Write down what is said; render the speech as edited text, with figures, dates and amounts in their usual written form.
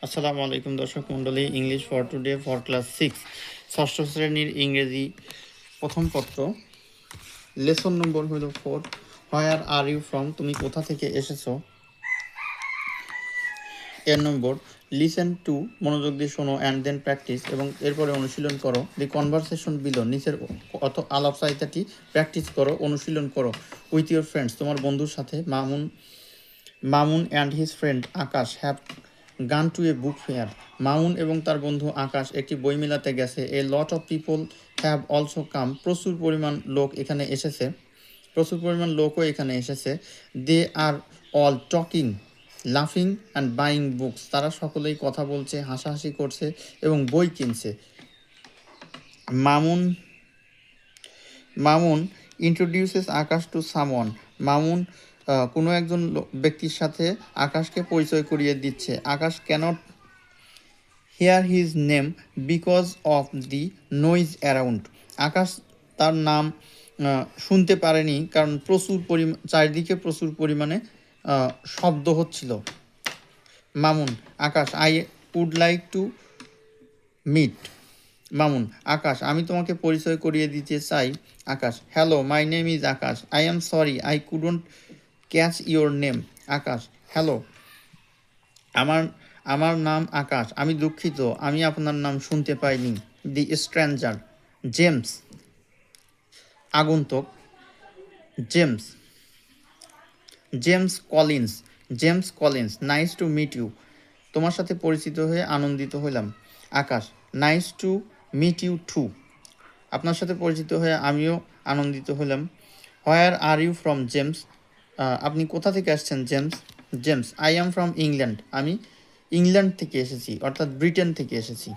আসসালামু আলাইকুম দর্শক মণ্ডলী, English for today for class 6 ষষ্ঠ শ্রেণীর ইংরেজি প্রথম পত্র, লেসন নম্বর হল 4। হোয়ার আর ইউ ফ্রম, তুমি কোথা থেকে এসেছো। এর নম্বর লিসেন টু, মনোযোগ দিয়ে শোনো, অ্যান্ড দেন প্র্যাকটিস, এবং এরপরে অনুশীলন করো। দি কনভারসেশন বিলো, নিচের আলাপচারিতাটি প্র্যাকটিস করো, অনুশীলন করো। উইথ ইউর ফ্রেন্ডস, তোমার বন্ধুর সাথে। Mamun and his friend Akash have gone to a book fair, Mamun এবং তার বন্ধু আকাশ একটি বইমেলাতে গেছে। A lot of people have also come, প্রচুর পরিমাণ লোক এখানে এসেছে, প্রচুর পরিমাণ লোকও এখানে এসেছে। দে আর অল টকিং, লাফিং অ্যান্ড বাইং বুকস, তারা সকলেই কথা বলছে, হাসাহাসি করছে এবং বই কিনছে। Mamun Mamun introduces Akash to someone, Mamun কোনো একজন ব্যক্তির সাথে আকাশকে পরিচয় করিয়ে দিচ্ছে। Akash cannot hear his name because of the noise around, Akash তার নাম শুনতে পারেনি কারণ চারিদিকে প্রচুর পরিমাণে শব্দ হচ্ছিল। Mamun Akash I would like to meet, Mamun Akash আমি তোমাকে পরিচয় করিয়ে দিতে চাই। Akash hello, my name is Akash, I am sorry I couldn't catch your name. Akash hello, আমার আমার নাম আকাশ, আমি দুঃখিত আমি আপনার নাম শুনতে পাইনি। দি স্ট্রেঞ্জার জেমস, আগন্তুক। James James Collins nice to meet you, তোমার সাথে পরিচিত হয়ে আনন্দিত হলাম। Akash nice to meet you too, আপনার সাথে পরিচিত হয়ে আমিও আনন্দিত হলাম। Where are you from James, আপনি কোথা থেকে আসছেন James. James I am from England, আমি ইংল্যান্ড থেকে এসেছি, অর্থাৎ ব্রিটেন থেকে এসেছি।